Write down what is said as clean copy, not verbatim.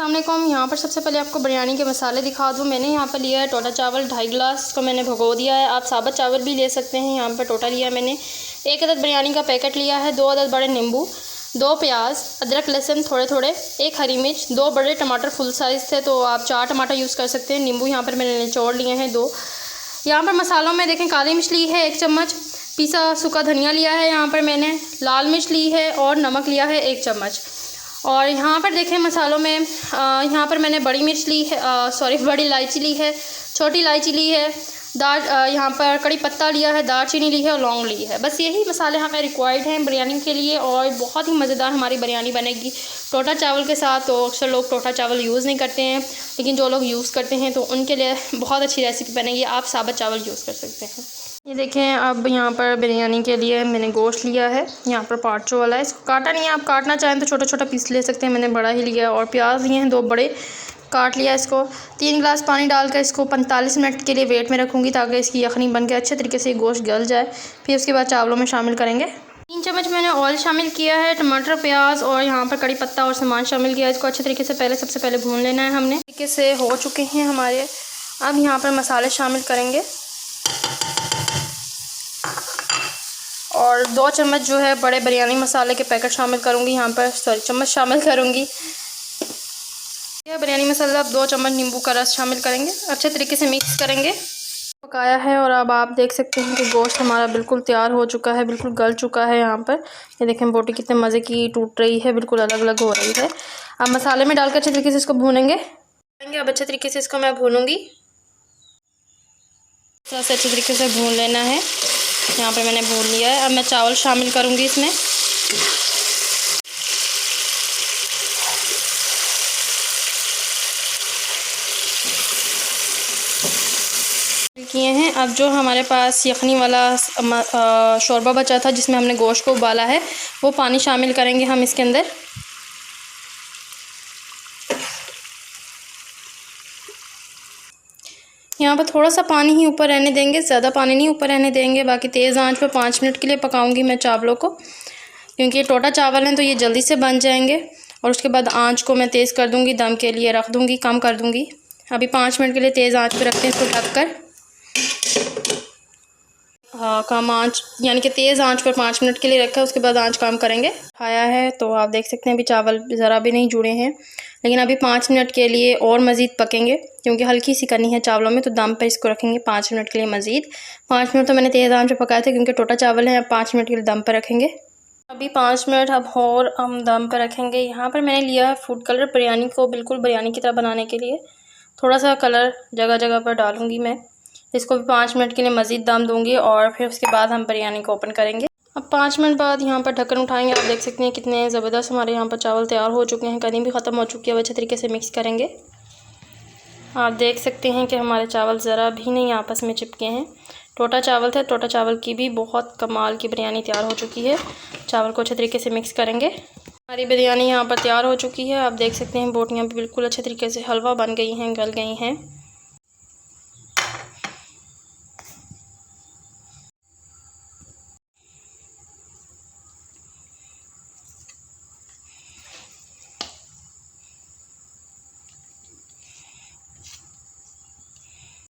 अस्सलाम वालेकुम। यहाँ पर सबसे पहले आपको बिरयानी के मसाले दिखा दूँ। मैंने यहाँ पर लिया है टोटा चावल 2.5 गिलास, इसको मैंने भिगो दिया है। आप साबुत चावल भी ले सकते हैं। यहाँ पर टोटा लिया मैंने। 1 अदद बिरयानी का पैकेट लिया है, 2 अदद बड़े नींबू, 2 प्याज, अदरक लहसुन थोड़े थोड़े, 1 हरी मिर्च, 2 बड़े टमाटर फुल साइज़ थे तो आप 4 टमाटर यूज़ कर सकते हैं। नींबू यहाँ पर मैंने निचोड़ लिए हैं 2। यहाँ पर मसालों में देखें काली मिर्च ली है 1 चम्मच, पिसा सूखा धनिया लिया है यहाँ पर मैंने, लाल मिर्च ली है और नमक लिया है 1 चम्मच। और यहाँ पर देखें मसालों में यहाँ पर मैंने बड़ी मिर्च ली है, बड़ी इलायची ली है, छोटी इलायची ली है, यहाँ पर कड़ी पत्ता लिया है, दालचीनी ली है और लौंग ली है। बस यही मसाले हमें रिक्वायर्ड हैं बिरयानी के लिए और बहुत ही मज़ेदार हमारी बिरयानी बनेगी टोटा चावल के साथ। तो अक्सर लोग टोटा चावल यूज़ नहीं करते हैं, लेकिन जो लोग यूज़ करते हैं तो उनके लिए बहुत अच्छी रेसिपी बनेगी। आप साबुत चावल यूज़ कर सकते हैं। ये देखें, अब यहाँ पर बिरयानी के लिए मैंने गोश्त लिया है, यहाँ पर पार्चो वाला है। इसको काटा नहीं है, आप काटना चाहें तो छोटा छोटा पीस ले सकते हैं, मैंने बड़ा ही लिया। और प्याज लिए हैं 2 बड़े, काट लिया इसको। 3 गिलास पानी डालकर इसको 45 मिनट के लिए वेट में रखूँगी ताकि इसकी यखनी बन के अच्छे तरीके से गोश्त गल जाए। फिर उसके बाद चावलों में शामिल करेंगे। 3 चम्मच मैंने ऑयल शामिल किया है, टमाटर, प्याज और यहाँ पर कड़ी पत्ता और सामान शामिल किया है। इसको अच्छे तरीके से सबसे पहले भून लेना है हमने। तरीके से हो चुके हैं हमारे। अब यहाँ पर मसाले शामिल करेंगे और 2 चम्मच जो है बड़े बिरयानी मसाले के पैकेट शामिल करूँगी यहाँ पर, चम्मच शामिल करूँगी। यह बिरयानी मसाला, अब 2 चम्मच नींबू का रस शामिल करेंगे, अच्छे तरीके से मिक्स करेंगे। पकाया है और अब आप देख सकते हैं कि गोश्त हमारा बिल्कुल तैयार हो चुका है, बिल्कुल गल चुका है। यहाँ पर ये देखें बोटी कितने मज़े की टूट रही है, बिल्कुल अलग अलग हो रही है। अब मसाले में डालकर अच्छे तरीके से इसको भूनेंगे। अब अच्छे तरीके से इसको मैं भूनूँगी, अच्छे तरीके से भून लेना है। यहाँ पे मैंने भून लिया है। अब मैं चावल शामिल करूँगी इसमें। किए हैं। अब जो हमारे पास यखनी वाला शोरबा बचा था जिसमें हमने गोश्त को उबाला है, वो पानी शामिल करेंगे हम इसके अंदर। यहाँ पर थोड़ा सा पानी ही ऊपर रहने देंगे, ज़्यादा पानी नहीं ऊपर रहने देंगे। बाकी तेज़ आंच पर 5 मिनट के लिए पकाऊंगी मैं चावलों को, क्योंकि ये टोटा चावल हैं तो ये जल्दी से बन जाएंगे। और उसके बाद आंच को मैं तेज़ कर दूंगी, दम के लिए रख दूंगी, कम कर दूंगी। अभी 5 मिनट के लिए तेज़ आंच पे रखते हैं इसको ढक कर। कम आंच यानी कि तेज़ आंच पर 5 मिनट के लिए रखा है, उसके बाद आंच कम करेंगे। खाया है तो आप देख सकते हैं अभी चावल ज़रा भी नहीं जुड़े हैं, लेकिन अभी 5 मिनट के लिए और मज़ीद पकेंगे क्योंकि हल्की सी करनी है चावलों में, तो दम पर इसको रखेंगे 5 मिनट के लिए मज़ीद। 5 मिनट तो मैंने तेज़ आंच पर पकाए थे क्योंकि टोटा चावल है। अब 5 मिनट के लिए दम पर रखेंगे। अभी 5 मिनट अब और हम दम पर रखेंगे। यहाँ पर मैंने लिया है फूड कलर, बिरयानी को बिल्कुल बिरयानी की तरह बनाने के लिए। थोड़ा सा कलर जगह जगह पर डालूँगी मैं। इसको भी 5 मिनट के लिए मज़ीद दम दूँगी और फिर उसके बाद हम बिरयानी को ओपन करेंगे। अब 5 मिनट बाद यहाँ पर ढक्कन उठाएंगे। आप देख सकते हैं कितने ज़बरदस्त हमारे यहाँ पर चावल तैयार हो चुके हैं, कनी भी ख़त्म हो चुकी है। अच्छे तरीके से मिक्स करेंगे। आप देख सकते हैं कि हमारे चावल ज़रा भी नहीं आपस में चिपके हैं। टोटा चावल थे, टोटा चावल की भी बहुत कमाल की बिरयानी तैयार हो चुकी है। चावल को अच्छे तरीके से मिक्स करेंगे। हमारी बिरयानी यहाँ पर तैयार हो चुकी है। आप देख सकते हैं बोटियाँ भी बिल्कुल अच्छे तरीके से हलवा बन गई हैं, गल गई हैं।